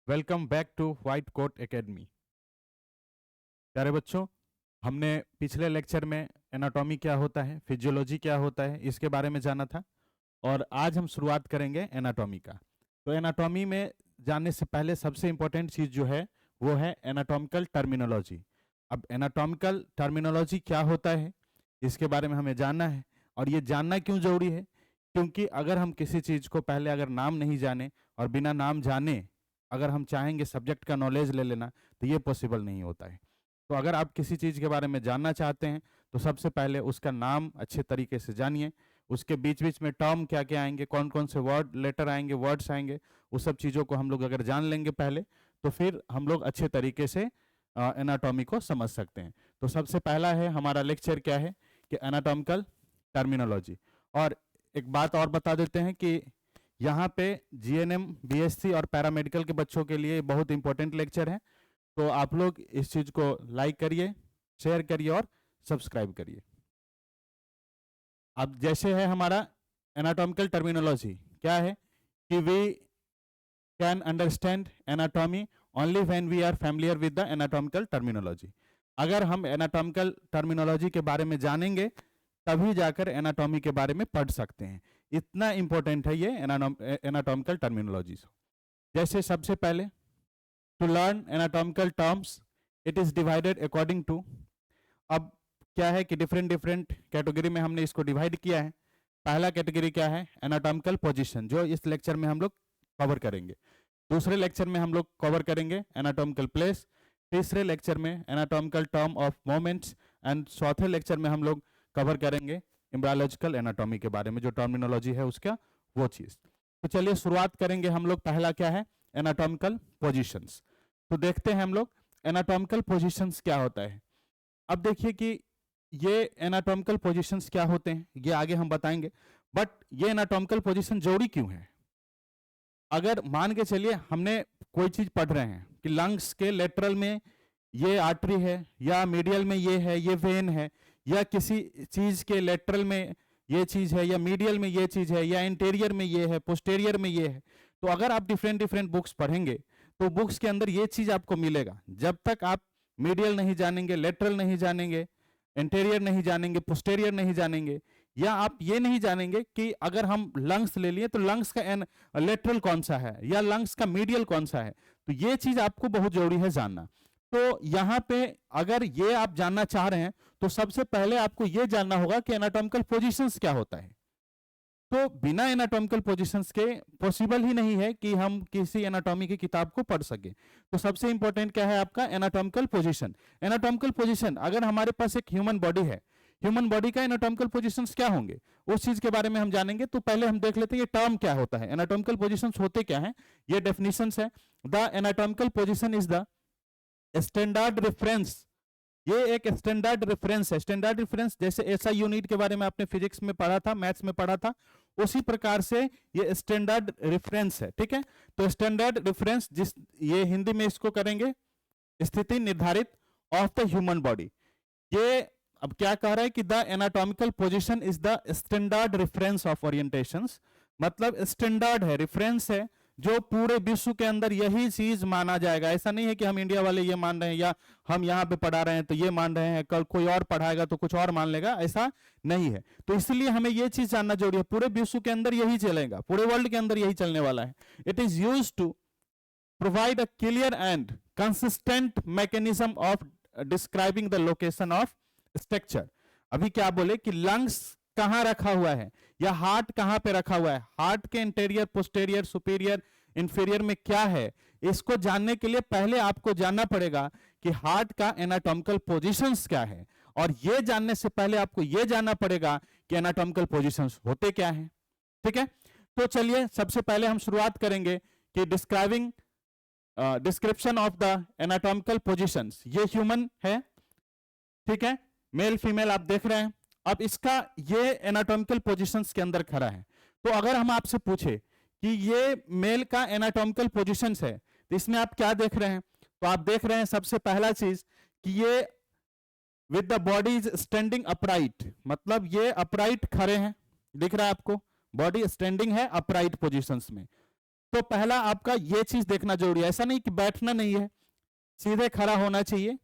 Welcome back to white coat academy. प्यारे बच्चों, हमने पिछले लेक्चर में एनाटॉमी क्या होता है, फिजियोलॉजी क्या होता है, इसके बारे में जाना था और आज हम शुरुआत करेंगे एनाटॉमी का। तो एनाटॉमी में जानने से पहले सबसे इंपॉर्टेंट चीज जो है वो है एनाटॉमिकल टर्मिनोलॉजी। अब एनाटॉमिकल टर्मिनोलॉजी क्या होता है इसके बारे में हमें जानना है। और ये जानना क्यों जरूरी है? क्योंकि अगर हम किसी चीज को पहले अगर नाम नहीं जाने और बिना नाम जाने अगर हम चाहेंगे सब्जेक्ट का नॉलेज ले लेना तो ये पॉसिबल नहीं होता है। तो अगर आप किसी चीज़ के बारे में जानना चाहते हैं तो सबसे पहले उसका नाम अच्छे तरीके से जानिए, उसके बीच बीच में टर्म क्या क्या आएंगे, कौन कौन से वर्ड लेटर आएंगे, वर्ड्स आएंगे, उस सब चीज़ों को हम लोग अगर जान लेंगे पहले तो फिर हम लोग अच्छे तरीके से एनाटॉमी को समझ सकते हैं। तो सबसे पहला है हमारा लेक्चर क्या है कि एनाटॉमिकल टर्मिनोलॉजी। और एक बात और बता देते हैं कि यहाँ पे जीएनएम, बीएससी और पैरामेडिकल के बच्चों के लिए बहुत इंपॉर्टेंट लेक्चर है। तो आप लोग इस चीज को लाइक करिए, शेयर करिए और सब्सक्राइब करिए। अब जैसे है हमारा एनाटॉमिकल टर्मिनोलॉजी क्या है कि we can understand anatomy only when we are familiar with the anatomical terminology. अगर हम एनाटॉमिकल टर्मिनोलॉजी के बारे में जानेंगे तभी जाकर एनाटॉमी के बारे में पढ़ सकते हैं। इतना इंपॉर्टेंट है ये एनाटॉमिकल टर्मिनोलॉजी। जैसे सबसे पहले to learn anatomical terms it is divided according to. अब क्या है कि डिफरेंट डिफरेंट कैटेगरी में हमने इसको डिवाइड किया है। पहला कैटेगरी क्या है? एनाटॉमिकल पोजीशन, जो इस लेक्चर में हम लोग कवर करेंगे। दूसरे लेक्चर में हम लोग कवर करेंगे एनाटॉमिकल प्लेस। तीसरे लेक्चर में anatomical term of moments and चौथे लेक्चर में हम लोग कवर करेंगे एम्ब्रायोलॉजिकल एनाटॉमी के बारे में, जो टर्मिनोलॉजी है उसका वो चीज। तो चलिए शुरुआत करेंगे हम लोग। पहला क्या है? Anatomical positions. तो देखते हैं हम लोग एनाटॉमिकल पोजीशंस क्या होता है। अब देखिए कि ये एनाटॉमिकल पोजीशंस क्या होते हैं ये आगे हम बताएंगे, बट ये एनाटॉमिकल पोजीशन जरूरी क्यों है? अगर मान के चलिए हमने कोई चीज पढ़ रहे हैं कि लंग्स के लेटरल में ये आर्टरी है, या मीडियल में ये है, ये वेन है, या किसी चीज के लेटरल में ये चीज है, या मीडियल में ये चीज है, या इंटीरियर में ये है, पोस्टेरियर में ये है। तो अगर आप डिफरेंट डिफरेंट बुक्स पढ़ेंगे तो बुक्स के अंदर ये चीज आपको मिलेगा। जब तक आप मीडियल नहीं जानेंगे, लेटरल नहीं जानेंगे, इंटीरियर नहीं जानेंगे, पोस्टेरियर नहीं जानेंगे, या आप ये नहीं जानेंगे कि अगर हम लंग्स ले लिए तो लंग्स का लेटरल कौन सा है या लंग्स का मीडियल कौन सा है, तो ये चीज आपको बहुत जरूरी है जानना। तो यहाँ पे अगर ये आप जानना चाह रहे हैं तो सबसे पहले आपको ये जानना होगा कि एनाटॉमिकल पोजीशंस क्या होता है। तो बिना एनाटॉमिकल पोजीशंस के पॉसिबल ही नहीं है कि हम किसी एनाटॉमी की किताब को पढ़ सके। तो सबसे इंपॉर्टेंट क्या है आपका? Anatomical position. एनाटॉमिकल पोजीशन, अगर हमारे पास एक ह्यूमन बॉडी है, ह्यूमन बॉडी का एनाटॉमिकल पोजीशंस क्या होंगे उस चीज के बारे में हम जानेंगे। तो पहले हम देख लेते हैं ये टर्म क्या होता है, एनाटॉमिकल पोजीशंस होते क्या है। ये डेफिनेशंस है। The anatomical position is the standard reference. ये एक स्टैंडर्ड रेफरेंस है। स्टैंडर्ड रेफरेंस जैसे एसआई यूनिट के बारे में आपने फिजिक्स में पढ़ा था, मैथ्स में पढ़ा था, उसी प्रकार से ये स्टैंडर्ड रेफरेंस है। ठीक है, तो स्टैंडर्ड रेफरेंस, जिस ये हिंदी में इसको करेंगे स्थिति निर्धारित ऑफ द ह्यूमन बॉडी। ये अब क्या कह रहा है कि the anatomical position is the standard reference of orientations. मतलब स्टैंडर्ड है, रेफरेंस है, जो पूरे विश्व के अंदर यही चीज माना जाएगा। ऐसा नहीं है कि हम इंडिया वाले ये मान रहे हैं या हम यहाँ पे पढ़ा रहे हैं तो ये मान रहे हैं, कल कोई और पढ़ाएगा तो कुछ और मान लेगा, ऐसा नहीं है। तो इसलिए हमें ये चीज जानना जरूरी है, पूरे विश्व के अंदर यही चलेगा, पूरे वर्ल्ड के अंदर यही चलने वाला है। It is use to provide a clear and consistent mechanism of describing the location of structure. अभी क्या बोले कि लंग्स कहां रखा हुआ है या हार्ट कहां पे रखा हुआ है, हार्ट के इंटीरियर, पोस्टेरियर, सुपीरियर, इंफीरियर में क्या है, इसको जानने के लिए पहले आपको जानना पड़ेगा कि हार्ट का एनाटॉमिकल पोजीशंस क्या है। और ये जानने से पहले आपको ये जानना पड़ेगा कि एनाटॉमिकल पोजीशंस होते क्या हैं। ठीक है, तो चलिए सबसे पहले हम शुरुआत करेंगे कि describing description of the anatomical positions. ये ह्यूमन है, ठीक है, मेल फीमेल आप देख रहे हैं। अब इसका ये एनाटॉमिकल पोजीशंस के अंदर खड़ा है। तो अगर हम आपसे पूछे कि ये मेल का एनाटॉमिकल पोजीशंस है तो इसमें आप क्या देख रहे हैं? तो आप देख रहे हैं सबसे पहला चीज कि ये with the body is standing upright, मतलब ये अपराइट खड़े हैं, दिख रहा है आपको, बॉडी स्टैंडिंग है अपराइट पोजीशंस में। तो पहला आपका ये चीज देखना जरूरी है, ऐसा नहीं कि बैठना नहीं है, सीधे खड़ा होना चाहिए।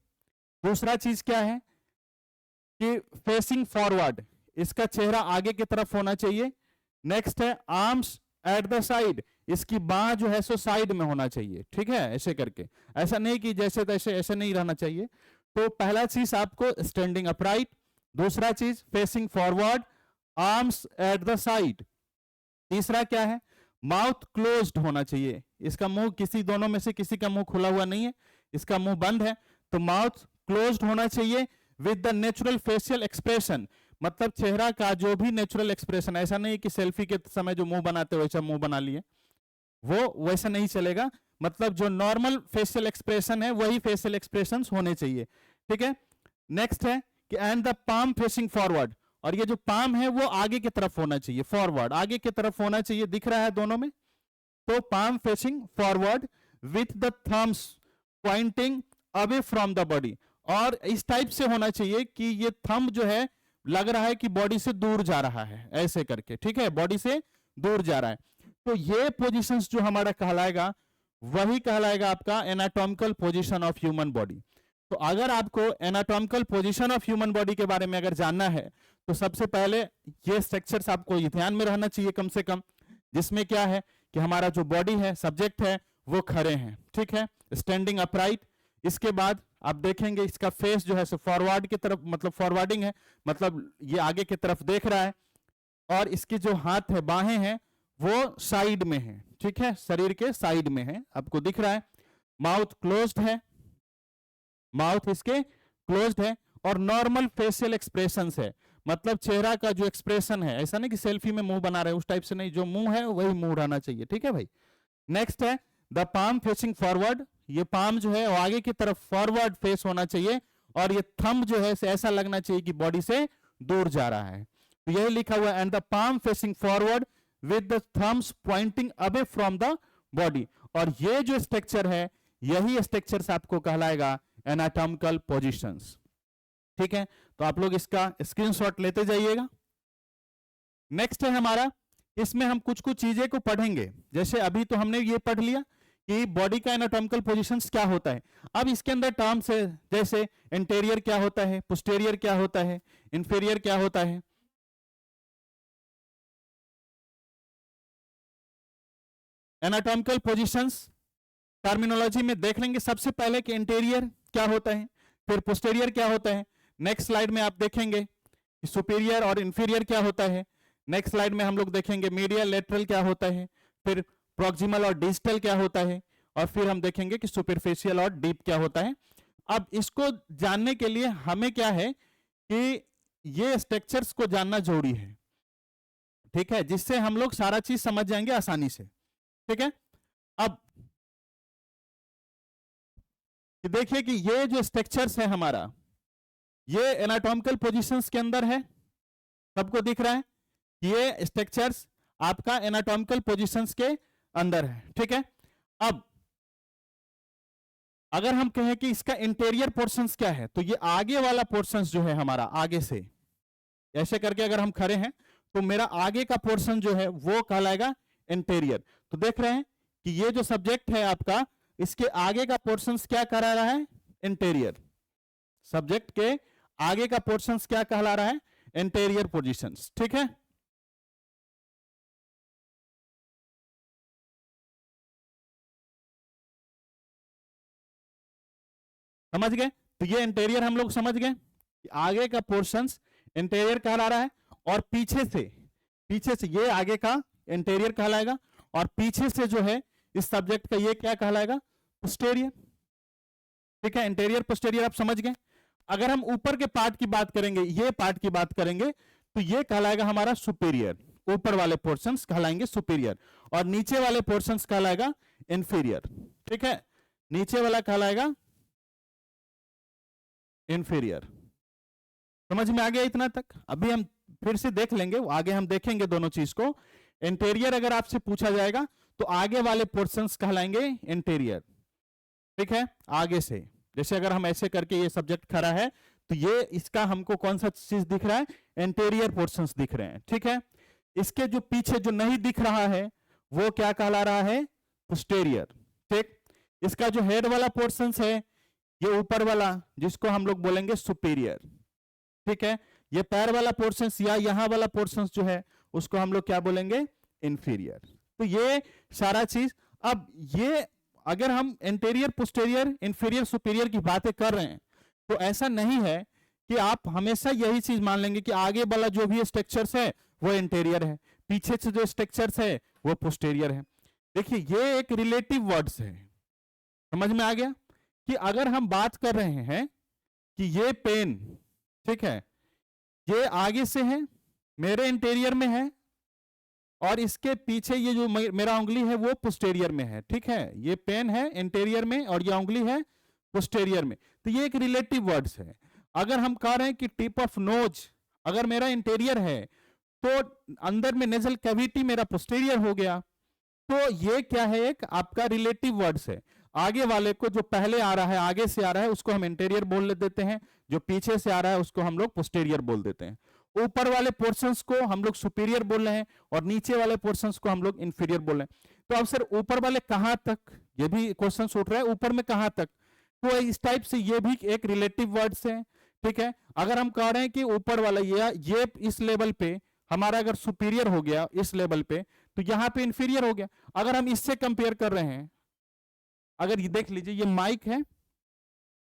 दूसरा चीज क्या है कि फेसिंग फॉरवर्ड, इसका चेहरा आगे की तरफ होना चाहिए। नेक्स्ट है आर्म्स एट द साइड, इसकी बाह जो है सो साइड में होना चाहिए, ठीक है, ऐसे करके, ऐसा नहीं कि जैसे तैसे, ऐसे नहीं रहना चाहिए। तो पहला चीज आपको स्टैंडिंग अपराइट, दूसरा चीज facing forward, arms at the side. तीसरा क्या है, माउथ क्लोज्ड होना चाहिए, इसका मुंह किसी दोनों में से किसी का मुंह खुला हुआ नहीं है, इसका मुंह बंद है, तो माउथ क्लोज्ड होना चाहिए with the natural facial expression, मतलब चेहरा का जो भी नेचुरल एक्सप्रेशन, ऐसा नहीं कि सेल्फी के समय जो मुंह बनाते वैसा मुंह बना लिए, वो वैसा नहीं चलेगा, मतलब जो नॉर्मल फेशियल एक्सप्रेशन है वही फेशियल एक्सप्रेशंस होने चाहिए, ठीक है। नेक्स्ट है कि and the palm facing forward, और ये जो पाम है वो आगे की तरफ होना चाहिए, फॉरवर्ड आगे की तरफ होना चाहिए, दिख रहा है दोनों में, तो palm facing forward with the thumbs pointing away from the body, और इस टाइप से होना चाहिए कि ये थंब जो है लग रहा है कि बॉडी से दूर जा रहा है, ऐसे करके, ठीक है, बॉडी से दूर जा रहा है। तो ये पोजीशंस जो हमारा कहलाएगा वही कहलाएगा आपका anatomical position of human body. तो अगर आपको anatomical position of human body के बारे में अगर जानना है तो सबसे पहले ये स्ट्रक्चर्स आपको ये ध्यान में रहना चाहिए कम से कम, जिसमें क्या है कि हमारा जो बॉडी है, सब्जेक्ट है, वो खड़े हैं, ठीक है, स्टैंडिंग अपराइट। इसके बाद आप देखेंगे इसका फेस जो है सो फॉरवर्ड की तरफ, मतलब फॉरवर्डिंग है, मतलब ये आगे की तरफ देख रहा है, और इसके जो हाथ है, बाहें हैं, वो साइड में है, ठीक है, शरीर के साइड में है, आपको दिख रहा है। माउथ क्लोज्ड है, माउथ इसके क्लोज्ड है, और नॉर्मल फेशियल एक्सप्रेशंस है, मतलब चेहरा का जो एक्सप्रेशन है, ऐसा नहीं कि सेल्फी में मुंह बना रहे हैं उस टाइप से नहीं, जो मुंह है वही मुंह रहना चाहिए, ठीक है भाई। नेक्स्ट है द पाम फेसिंग फॉरवर्ड, ये पाम जो है वो आगे की तरफ फॉरवर्ड फेस होना चाहिए, और ये थंब जो है ऐसा लगना चाहिए कि बॉडी से दूर जा रहा है, तो यही लिखा हुआ है and the palm facing forward with the thumbs pointing away from the body, और ये जो स्ट्रक्चर है यही स्ट्रक्चर्स आपको कहलाएगा एनाटॉमिकल पोजीशंस, ठीक है। तो आप लोग इसका स्क्रीनशॉट लेते जाइएगा। नेक्स्ट है हमारा, इसमें हम कुछ कुछ चीजें को पढ़ेंगे, जैसे अभी तो हमने ये पढ़ लिया कि बॉडी का एनाटॉमिकल पोजीशंस क्या होता है। अब इसके अंदर टर्म्स है, जैसे इंटीरियर क्या होता है, पोस्टीरियर क्या होता है, इंफीरियर क्या होता है। एनाटॉमिकल पोजीशंस टर्मिनोलॉजी में देख लेंगे सबसे पहले कि इंटीरियर क्या होता है, फिर पोस्टीरियर क्या होता है। नेक्स्ट स्लाइड में आप देखेंगे सुपीरियर और इंफीरियर क्या होता है। नेक्स्ट स्लाइड में हम लोग देखेंगे मीडियल लेटरल क्या होता है, फिर प्रॉक्सिमल और डिजिटल क्या होता है, और फिर हम देखेंगे कि सुपरफिशियल और डीप क्या होता है। अब इसको जानने के लिए हमें क्या है कि ये स्ट्रक्चर्स को जानना जरूरी है, ठीक है, जिससे हम लोग सारा चीज समझ जाएंगे आसानी से, ठीक है। अब देखिए कि ये जो स्ट्रक्चर्स है हमारा, ये एनाटॉमिकल पोजीशंस के अंदर है, सबको दिख रहा है, ये स्ट्रक्चर्स आपका एनाटॉमिकल पोजीशंस के अंदर है, ठीक है। अब अगर हम कहें कि इसका इंटीरियर पोर्शंस क्या है, तो ये आगे वाला पोर्शंस जो है हमारा, आगे से ऐसे करके अगर हम खड़े हैं तो मेरा आगे का पोर्शन जो है वो कहलाएगा इंटीरियर। तो देख रहे हैं कि ये जो सब्जेक्ट है आपका, इसके आगे का पोर्शंस क्या करा रहा है, इंटीरियर। सब्जेक्ट के आगे का पोर्शंस क्या कहला रहा है, इंटीरियर पोजीशंस, ठीक है। समझ गए, तो ये इंटीरियर हम लोग समझ गए, आगे का पोर्शंस इंटीरियर कहला रहा है, और पीछे से ये आगे का इंटीरियर कहलाएगा, और पीछे से जो है इस सब्जेक्ट का ये क्या कहलाएगा, पोस्टीरियर, ठीक है। इंटीरियर पोस्टीरियर आप समझ गए। अगर हम ऊपर के पार्ट की बात करेंगे, ये पार्ट की बात करेंगे, तो ये कहलाएगा हमारा सुपीरियर, ऊपर वाले पोर्शंस कहलाएंगे सुपीरियर, और नीचे वाले पोर्शंस कहलाएगा इंफीरियर, ठीक है, नीचे वाला कहलाएगा इंफीरियर। समझ में आ गया इतना तक? अभी हम फिर से देख लेंगे, आगे हम देखेंगे दोनों चीज को। इंटीरियर अगर आपसे पूछा जाएगा तो आगे वाले पोर्शंस कहलाएंगे इंटीरियर, ठीक है, आगे से। जैसे अगर हम ऐसे करके ये सब्जेक्ट खड़ा है तो ये इसका हमको कौन सा चीज दिख रहा है, इंटीरियर पोर्शंस दिख रहे हैं, ठीक है। इसके जो पीछे जो नहीं दिख रहा है वो क्या कहला रहा है, पोस्टेरियर, ठीक। इसका जो हेड वाला पोर्शन है ये ऊपर वाला, जिसको हम लोग बोलेंगे सुपीरियर, ठीक है। ये पैर वाला पोर्शन या यहां वाला पोर्शन जो है उसको हम लोग क्या बोलेंगे, इंफीरियर। तो ये सारा चीज, अब ये अगर हम एंटेरियर, पोस्टेरियर, इंफीरियर, सुपीरियर की बातें कर रहे हैं तो ऐसा नहीं है कि आप हमेशा यही चीज मान लेंगे कि आगे वाला जो भी स्ट्रक्चर्स है वो इंटीरियर है, पीछे से जो स्ट्रक्चर्स है वो पोस्टेरियर है। देखिए ये एक रिलेटिव वर्ड्स है, समझ में आ गया कि अगर हम बात कर रहे हैं कि ये पेन, ठीक है, ये आगे से है, मेरे इंटीरियर में है, और इसके पीछे ये जो मेरा उंगली है वो पोस्टेरियर में है, ठीक है। ये पेन है इंटीरियर में और ये उंगली है पोस्टेरियर में। तो ये एक रिलेटिव वर्ड्स है। अगर हम कह रहे हैं कि टिप ऑफ नोज अगर मेरा इंटीरियर है तो अंदर में नेजल कैविटी मेरा पोस्टेरियर हो गया, तो ये क्या है, एक आपका रिलेटिव वर्ड्स है। आगे वाले को जो पहले आ रहा है, आगे से आ रहा है, उसको हम इंटीरियर बोल देते हैं, जो पीछे से आ रहा है उसको हम लोग पोस्टेरियर बोल देते हैं। ऊपर वाले पोर्शंस को हम लोग सुपीरियर बोल रहे हैं और नीचे वाले पोर्शंस को हम लोग इंफीरियर बोल रहे हैं। तो अब सर ऊपर वाले कहां तक, ये भी क्वेश्चन उठ रहा है, ऊपर में कहां तक, तो इस टाइप से ये भी एक रिलेटिव वर्ड्स है, ठीक है। अगर हम कह रहे हैं कि ऊपर वाला ये इस लेवल पे हमारा अगर सुपीरियर हो गया इस लेवल पे, तो यहां पे इंफीरियर हो गया। अगर हम इससे कंपेयर कर रहे हैं, अगर ये देख लीजिए ये माइक है,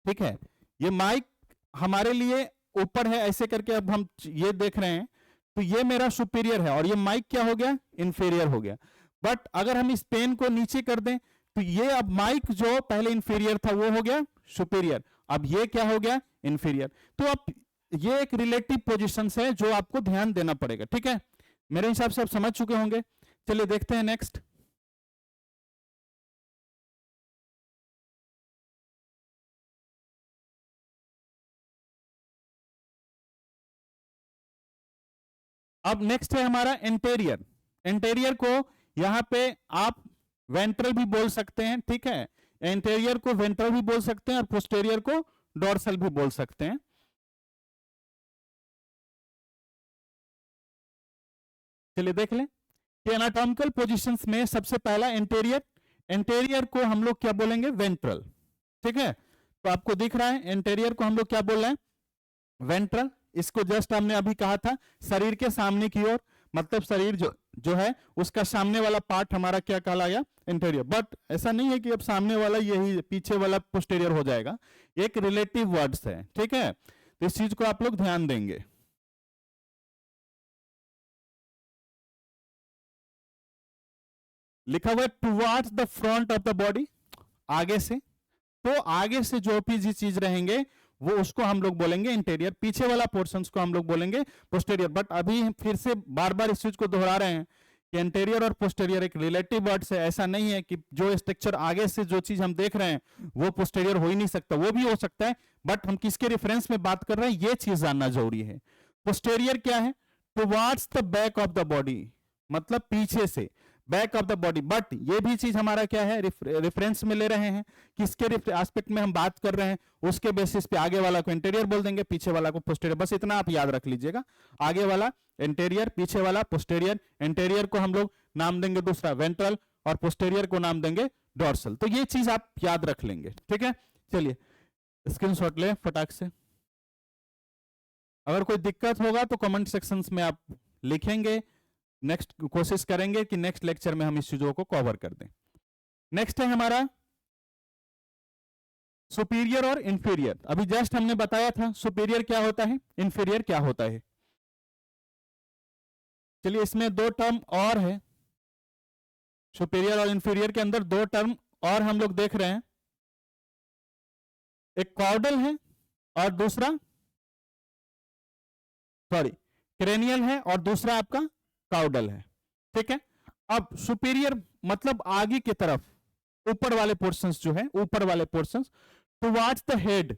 ठीक है, ये माइक हमारे लिए ऊपर है ऐसे करके, अब हम ये देख रहे हैं तो ये मेरा सुपीरियर है और ये माइक क्या हो गया, इंफीरियर हो गया। बट अगर हम इस पेन को नीचे कर दें तो ये अब माइक जो पहले इंफीरियर था वो हो गया सुपीरियर, अब ये क्या हो गया, इंफीरियर। तो अब ये एक रिलेटिव पोजीशंस है जो आपको ध्यान देना पड़ेगा, ठीक है। मेरे हिसाब से आप समझ चुके होंगे। चलिए देखते हैं नेक्स्ट। अब नेक्स्ट है हमारा इंटीरियर। इंटीरियर को यहां पे आप वेंट्रल भी बोल सकते हैं, ठीक है। इंटीरियर को वेंट्रल भी बोल सकते हैं और पोस्टेरियर को डोर्सल भी बोल सकते हैं। चलिए देख लें कि एनाटॉमिकल पोजीशंस में सबसे पहला इंटीरियर, इंटीरियर को हम लोग क्या बोलेंगे, वेंट्रल, ठीक है। तो आपको दिख रहा है इंटीरियर को हम लोग क्या बोल रहे हैं, वेंट्रल। इसको जस्ट हमने अभी कहा था शरीर के सामने की ओर, मतलब शरीर जो है उसका सामने वाला पार्ट हमारा क्या कहला गया, इंटीरियर। बट ऐसा नहीं है कि अब सामने वाला यही पीछे वाला पोस्टीरियर हो जाएगा, एक रिलेटिव वर्ड्स है, ठीक है। तो इस चीज को आप लोग ध्यान देंगे। लिखा हुआ है towards the front of the body, आगे से, तो आगे से जो भी चीज रहेंगे वो उसको हम लोग बोलेंगे इंटीरियर, पीछे वाला पोर्शंस को हम लोग बोलेंगे पोस्टेरियर। बट अभी फिर से बार बार इस चीज को दोहरा रहे हैं कि इंटीरियर और पोस्टेरियर एक रिलेटिव वर्ड्स है। ऐसा नहीं है कि जो स्ट्रक्चर आगे से जो चीज हम देख रहे हैं वो पोस्टेरियर हो ही नहीं सकता, वो भी हो सकता है, बट हम किसके रेफरेंस में बात कर रहे हैं ये चीज जानना जरूरी है। पोस्टेरियर क्या है, towards the back of the body, मतलब पीछे से, back of the body. But ये भी चीज हमारा क्या है, रेफरेंस में ले रहे हैं, किसके एस्पेक्ट में हम बात कर रहे हैं उसके बेसिस पे आगे वाला को इंटीरियर बोल देंगे, पीछे वाला को पोस्टेरियर। बस इतना आप याद रख लीजिएगा, आगे वाला इंटीरियर, पीछे वाला पोस्टेरियर। इंटीरियर को हम लोग नाम देंगे दूसरा वेंट्रल और पोस्टेरियर को नाम देंगे डोर्सल। तो ये चीज आप याद रख लेंगे, ठीक है। चलिए स्क्रीनशॉट ले फटाक से। अगर कोई दिक्कत होगा तो कमेंट सेक्शन में आप लिखेंगे, नेक्स्ट कोशिश करेंगे कि नेक्स्ट लेक्चर में हम इस चीजों को कवर कर दें। नेक्स्ट है हमारा सुपीरियर और इंफीरियर। अभी जस्ट हमने बताया था सुपीरियर क्या होता है, इंफीरियर क्या होता है। चलिए इसमें दो टर्म और है, सुपीरियर और इंफीरियर के अंदर दो टर्म और हम लोग देख रहे हैं, एक कॉर्डल है और दूसरा क्रेनियल है और दूसरा आपका काउडल है, ठीक है। अब सुपीरियर मतलब आगे की तरफ, ऊपर वाले पोर्शंस जो है, ऊपर वाले पोर्शंस, टुवर्ड्स द हेड,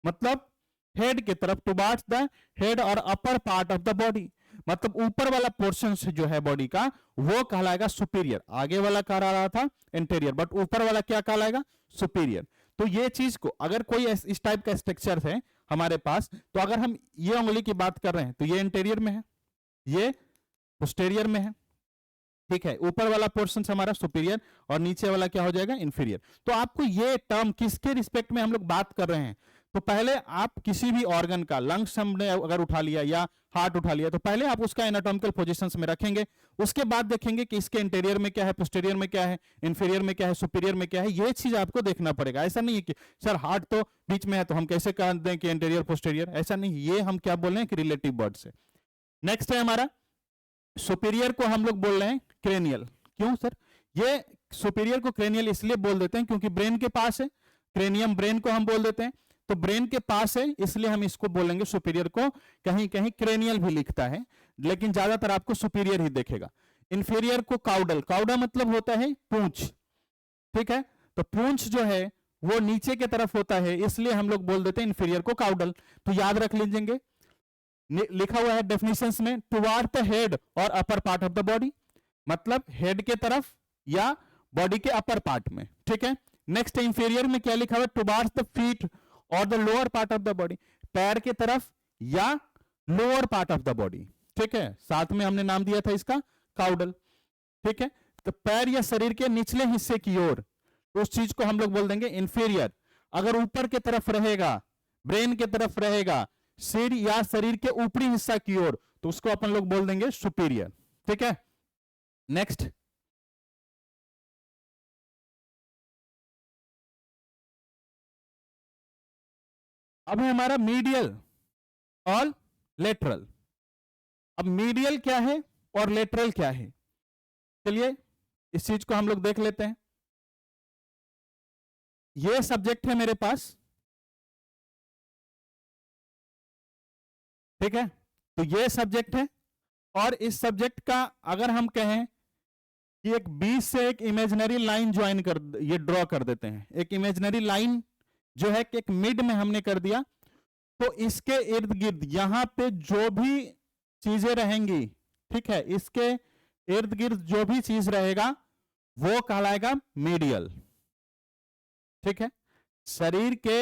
मतलब हेड की तरफ, टुवर्ड्स द हेड और upper part of the body, मतलब ऊपर वाला पोर्शन जो है बॉडी का वो कहलाएगा सुपीरियर। आगे वाला कह रहा था इंटीरियर, बट ऊपर वाला क्या कहलाएगा, सुपीरियर। तो ये चीज को अगर कोई इस टाइप का स्ट्रक्चर है हमारे पास, तो अगर हम ये उंगली की बात कर रहे हैं तो ये इंटीरियर में है, ये पोस्टेरियर में है, ठीक है, ऊपर वाला पोर्शन हमारा सुपीरियर और नीचे वाला क्या हो जाएगा, इंफीरियर। तो आपको ये टर्म किसके रिस्पेक्ट में हम लोग बात कर रहे हैं, तो पहले आप किसी भी ऑर्गन का, लंग्स हमने अगर उठा लिया या हार्ट उठा लिया, तो पहले आप उसका एनाटॉमिकल पोजीशंस में रखेंगे, उसके बाद देखेंगे कि इसके इंटीरियर में क्या है, पोस्टीरियर में क्या है, इंफीरियर में क्या है, सुपीरियर में क्या है, ये चीज आपको देखना पड़ेगा। ऐसा नहीं है कि सर हार्ट तो बीच में है तो हम कैसे कह दें कि इंटीरियर पोस्टीरियर, ऐसा नहीं, ये हम क्या बोल रहे हैं कि रिलेटिव वर्ड से। नेक्स्ट है हमारा सुपीरियर को हम लोग बोल रहे हैं क्रेनियल। क्यों सर, ये सुपीरियर को क्रेनियल इसलिए बोल देते हैं क्योंकि ब्रेन के पास है, क्रेनियम ब्रेन को हम बोल देते हैं, तो ब्रेन के पास है इसलिए हम इसको बोलेंगे सुपीरियर को। कहीं कहीं क्रेनियल भी लिखता है लेकिन ज्यादातर आपको सुपीरियर ही देखेगा। इंफीरियर को काउडल, काउडा मतलब होता है पूंछ, ठीक है, तो पूंछ जो है वो नीचे की तरफ होता है इसलिए हम लोग बोल देते हैं इंफीरियर को काउडल। तो याद रख लीजिएंगे, लिखा हुआ है डेफिनेशंस में, टुवार्ड द हेड और upper part of the body, मतलब हेड के तरफ या बॉडी के अपर पार्ट में, ठीक है। नेक्स्ट इंफीरियर में क्या लिखा हुआ है, टुवार्ड्स द फीट और the lower part of the body, पैर के तरफ या lower part of the body, ठीक है। साथ में हमने नाम दिया था इसका काउडल, ठीक है। तो पैर या शरीर के निचले हिस्से की ओर उस चीज को हम लोग बोल देंगे इंफीरियर। अगर ऊपर के तरफ रहेगा, ब्रेन के तरफ रहेगा, सिर या शरीर के ऊपरी हिस्सा की ओर, तो उसको अपन लोग बोल देंगे सुपीरियर, ठीक है। नेक्स्ट अब है हमारा मीडियल और लेटरल। अब मीडियल क्या है और लेटरल क्या है, चलिए इस चीज को हम लोग देख लेते हैं। ये सब्जेक्ट है मेरे पास, ठीक है, तो ये सब्जेक्ट है और इस सब्जेक्ट का अगर हम कहें कि एक बीच से एक इमेजिनरी लाइन ज्वाइन कर, ये ड्रॉ कर देते हैं, एक इमेजिनरी लाइन जो है कि एक मिड में हमने कर दिया, तो इसके इर्द गिर्द यहां पे जो भी चीजें रहेंगी, ठीक है, इसके इर्द गिर्द जो भी चीज रहेगा वो कहलाएगा मीडियल, ठीक है। शरीर के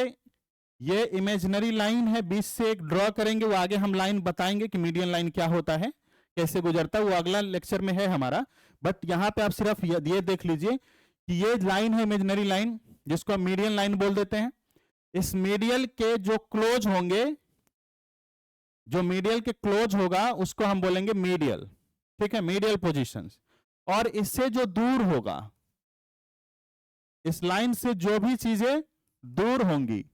ये इमेजिनरी लाइन है, बीच से एक ड्रॉ करेंगे, वो आगे हम लाइन बताएंगे कि मीडियन लाइन क्या होता है, कैसे गुजरता है, वो अगला लेक्चर में है हमारा। बट यहां पे आप सिर्फ ये देख लीजिए कि ये लाइन है इमेजिनरी लाइन, जिसको हम मीडियन लाइन बोल देते हैं। इस मीडियल के जो क्लोज होंगे, जो मीडियल के क्लोज होगा उसको हम बोलेंगे मीडियल, ठीक है, मीडियल पोजीशंस। और इससे जो दूर होगा, इस लाइन से जो भी चीजें दूर होंगी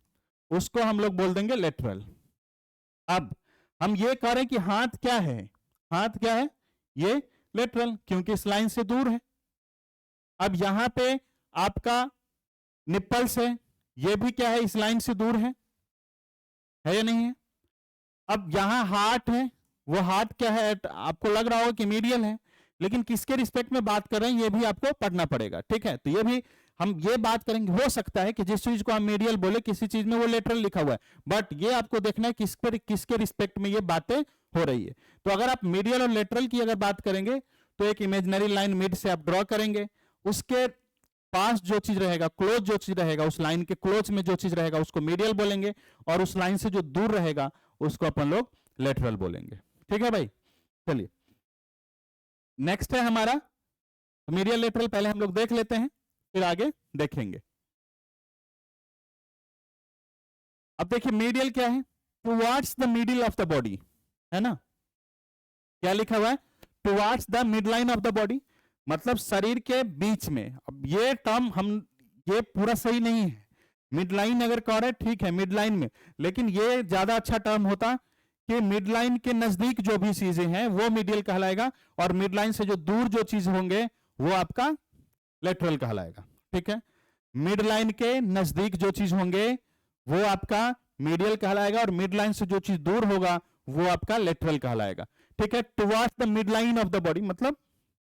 उसको हम लोग बोल देंगे लेटरल। अब हम ये कह रहे हैं कि हाथ क्या है, हाथ क्या है, ये लेटरल, क्योंकि इस लाइन से दूर है। अब यहां पे आपका निप्पल्स है, ये भी क्या है, इस लाइन से दूर है या नहीं है। अब यहां हार्ट है, वो हार्ट क्या है, आपको लग रहा होगा कि मीडियल है, लेकिन किसके रिस्पेक्ट में बात कर रहे हैं ये भी आपको पढ़ना पड़ेगा, ठीक है। तो ये भी हम ये बात करेंगे, हो सकता है कि जिस चीज को हम मीडियल बोले किसी चीज में वो लेटरल लिखा हुआ है, बट ये आपको देखना है किसके रिस्पेक्ट में ये बातें हो रही है। तो अगर आप मीडियल और लेटरल की अगर बात करेंगे तो एक इमेजिनरी लाइन मिड से आप ड्रॉ करेंगे, उसके पास जो चीज रहेगा, क्लोज जो चीज रहेगा, उस लाइन के क्लोज में जो चीज रहेगा उसको मीडियल बोलेंगे, और उस लाइन से जो दूर रहेगा उसको अपन लोग लेटरल बोलेंगे, ठीक है भाई। चलिए नेक्स्ट है हमारा मीडियल लेटरल, पहले हम लोग देख लेते हैं फिर आगे देखेंगे। अब देखिए मीडियल क्या है, towards the middle of the body, है ना, क्या लिखा हुआ है, towards the mid line of the body, मतलब शरीर के बीच में। अब ये टर्म हम, ये पूरा सही नहीं है, मिड लाइन अगर कह रहे ठीक है मिड लाइन में, लेकिन ये ज्यादा अच्छा टर्म होता कि मिड लाइन के नजदीक जो भी चीजें हैं वो मीडियल कहलाएगा, और मिड लाइन से जो दूर जो चीज होंगे वो आपका लेटरल कहलाएगा, ठीक है। मिड लाइन के नजदीक जो चीज होंगे वो आपका मीडियल कहलाएगा, और मिड लाइन से जो चीज दूर होगा वो आपका लेटरल कहलाएगा, ठीक है। Towards the mid line of the body, मतलब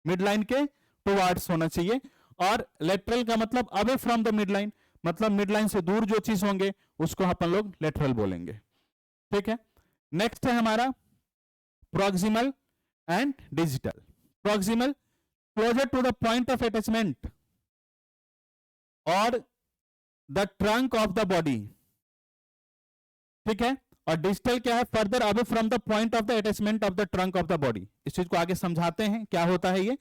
मिड लाइन के टुवार्ड्स होना चाहिए, और लेटरल का मतलब away from the mid line, मतलब मिड लाइन से दूर जो चीज होंगे उसको अपन लोग लेटरल बोलेंगे, ठीक है। नेक्स्ट है हमारा proximal and digital. Proximal closer to the point of attachment और the trunk of the body, ठीक है। और डिजिटल क्या है, further away from the point of the attachment of the trunk of the body. इस चीज को आगे समझाते हैं क्या होता है ये।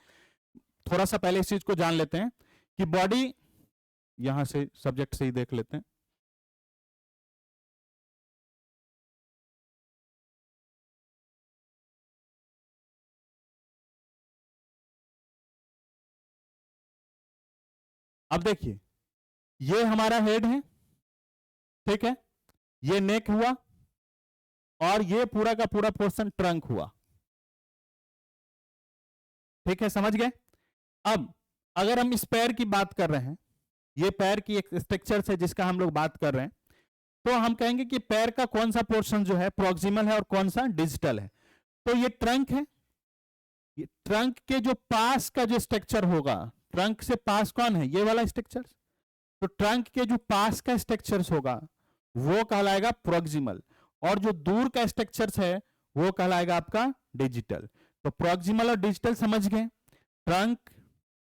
थोड़ा सा पहले इस चीज को जान लेते हैं कि बॉडी, यहां से सब्जेक्ट से ही देख लेते हैं। अब देखिए, ये हमारा हेड है, ठीक है, ये नेक हुआ, और ये पूरा का पूरा पोर्शन ट्रंक हुआ। ठीक है, समझ गए। अब अगर हम इस पैर की बात कर रहे हैं, ये पैर की एक स्ट्रक्चर है जिसका हम लोग बात कर रहे हैं, तो हम कहेंगे कि पैर का कौन सा पोर्शन जो है प्रॉक्सिमल है और कौन सा डिजिटल है। तो ये ट्रंक है, ये ट्रंक के जो पास का जो स्ट्रक्चर होगा, ट्रंक से पास कौन है, ये वाला स्ट्रक्चर, तो ट्रंक के जो पास का स्ट्रक्चर होगा वो कहलाएगा प्रॉक्सिमल, और जो दूर का स्ट्रक्चर है वो कहलाएगा आपका डिजिटल। तो प्रॉक्सिमल और डिजिटल समझ गए। ट्रंक,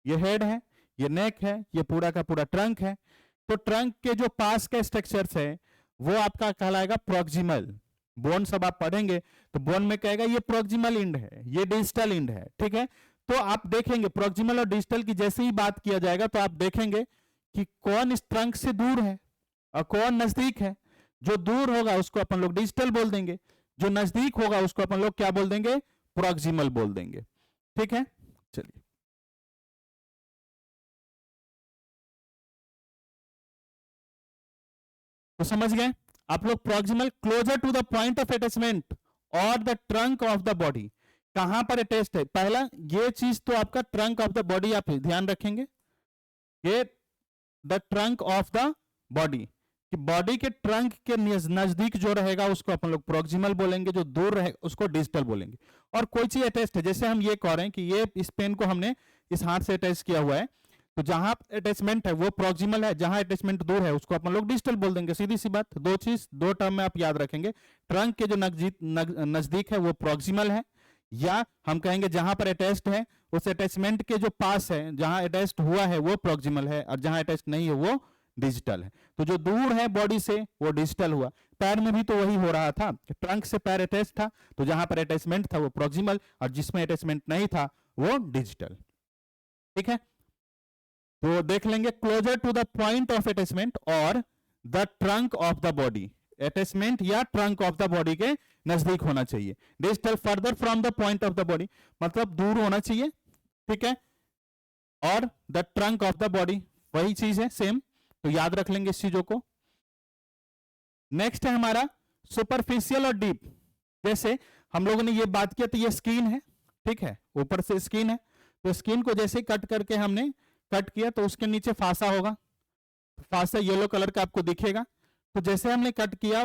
ये हेड है, ये नेक है, ये पूरा का पूरा ट्रंक है। तो ट्रंक के जो पास का स्ट्रक्चर है वो आपका कहलाएगा प्रॉक्सिमल। बोन सब आप पढ़ेंगे तो बोन में कहेगा ये प्रॉक्सिमल इंड है, ये डिजिटल इंड है। ठीक है, तो आप देखेंगे प्रॉक्सिमल और डिजिटल की जैसे ही बात किया जाएगा तो आप देखेंगे कि कौन इस ट्रंक से दूर है और कौन नजदीक है। जो दूर होगा उसको अपन लोग डिजिटल बोल देंगे, जो नजदीक होगा उसको अपन लोग क्या बोल देंगे, प्रॉक्सिमल बोल देंगे। ठीक है, चलिए। तो समझ गए आप लोग, proximal closer to the point of attachment और the trunk of the body, कहां पर अटैच्ड है। पहला ये चीज तो आपका ट्रंक ऑफ द बॉडी आप ध्यान रखेंगे, ये the trunk of the body, कि बॉडी के ट्रंक के नजदीक जो रहेगा उसको अपन लोग प्रॉक्सिमल बोलेंगे, जो दूर रहेगा उसको डिजिटल बोलेंगे। और कोई चीज अटैच्ड है, जैसे हम ये कह रहे हैं कि ये इस पेन को हमने इस हाथ से अटैच किया हुआ है, तो जहां अटैचमेंट है वो प्रॉक्सिमल है, जहां अटैचमेंट दूर है उसको अपन लोग डिजिटल बोल देंगे। सीधी सी बात, दो चीज दो टर्म में आप याद रखेंगे। ट्रंक के जो नजदीक है वो प्रॉक्सिमल है, या हम कहेंगे जहां पर अटैच्ड है उस अटैचमेंट के जो पास है, जहां अटैच्ड हुआ है वो प्रॉक्सिमल है, और जहां अटैच्ड नहीं है वो डिजिटल है। तो जो दूर है बॉडी से वो डिजिटल हुआ। पैर में भी तो वही हो रहा था, ट्रंक से पैर अटैच था तो जहां पर अटैचमेंट था वो प्रॉक्सिमल, और जिसमें अटैचमेंट नहीं था वो डिजिटल। ठीक है, तो देख लेंगे closer to the point of attachment और the trunk of the body, attachment या ट्रंक ऑफ द बॉडी के नजदीक होना चाहिए। Digital further from the point of the body, मतलब दूर होना चाहिए। ठीक है, और the trunk of the body वही चीज है, सेम, तो याद रख लेंगे इस चीजों को। नेक्स्ट है हमारा सुपरफिशियल और डीप। जैसे हम लोगों ने ये बात किया, तो ये स्किन है, ठीक है, ऊपर से स्किन है, तो स्किन को जैसे कट करके हमने कट किया तो उसके नीचे फासा होगा, फासा येलो कलर का आपको दिखेगा। तो जैसे हमने कट किया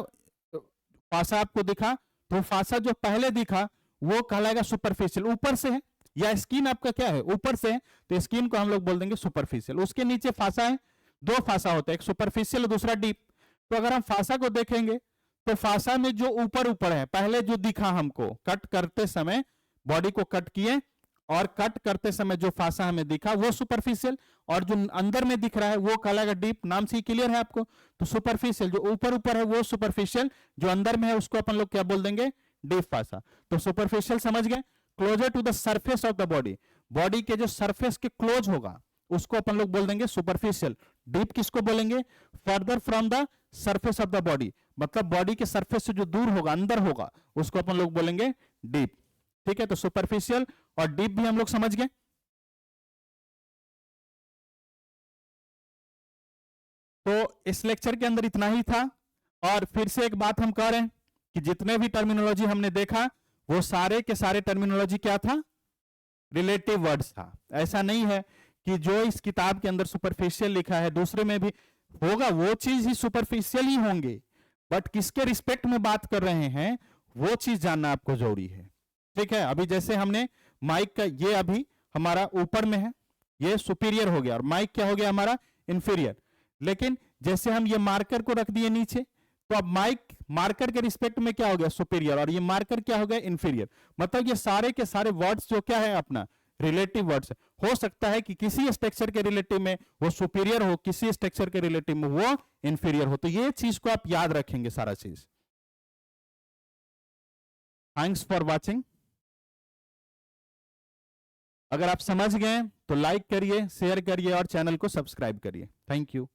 फासा आपको दिखा, तो फासा जो पहले दिखा वो कहलाएगा सुपरफिशियल, ऊपर से है, या स्किन आपका क्या है ऊपर से है, तो स्किन को हम लोग बोल देंगे सुपरफिशियल। उसके नीचे फासा है, दो फासा होता है, एक सुपरफिशियल और दूसरा डीप। तो अगर हम फासा को देखेंगे तो फासा में जो ऊपर ऊपर है, पहले जो दिखा हमको कट करते समय, बॉडी को कट किए और कट करते समय जो फासा हमें दिखा वो सुपरफिशियल, और जो अंदर में दिख रहा है वो कहलाएगा डीप। नाम से ही क्लियर है आपको। तो सुपरफिशियल जो ऊपर ऊपर है वो सुपरफिशियल, जो अंदर में है उसको अपन लोग क्या बोल देंगे, डीप फासा। तो सुपरफिशियल समझ गए। Closer to the surface of the body, body के जो सरफेस के क्लोज होगा उसको अपन लोग बोल देंगे सुपरफिशियल। डीप किसको बोलेंगे, further from the surface of the body, मतलब बॉडी के सरफेस से जो दूर होगा, अंदर होगा, उसको अपन लोग बोलेंगे डीप। ठीक है, तो सुपरफिशियल और डीप भी हम लोग समझ गए। तो इस लेक्चर के अंदर इतना ही था। और फिर से एक बात हम कह रहे हैं कि जितने भी टर्मिनोलॉजी हमने देखा वो सारे के सारे टर्मिनोलॉजी क्या था, रिलेटिव वर्ड्स था। ऐसा नहीं है कि जो इस किताब के अंदर सुपरफिशियल लिखा है दूसरे में भी होगा, वो चीज ही सुपरफिशियल ही होंगे, बट किसके रिस्पेक्ट में बात कर रहे हैं वो चीज जानना आपको जरूरी है। ठीक है, अभी जैसे हमने माइक का, ये अभी हमारा ऊपर में है, ये सुपीरियर हो गया, और माइक क्या हो गया हमारा इंफीरियर। लेकिन जैसे हम ये मार्कर को रख दिए नीचे, तो अब माइक मार्कर के रिस्पेक्ट में क्या हो गया, सुपीरियर, और ये मार्कर क्या हो गया, इंफीरियर। मतलब ये सारे के सारे वर्ड्स जो क्या है अपना रिलेटिव वर्ड्स है। हो सकता है कि किसी स्ट्रक्चर के रिलेटिव में वो सुपीरियर हो, किसी स्ट्रक्चर के रिलेटिव में वो इंफीरियर हो। तो ये चीज को आप याद रखेंगे सारा चीज। Thanks for watching. अगर आप समझ गए तो लाइक करिए, शेयर करिए और चैनल को सब्सक्राइब करिए। Thank you.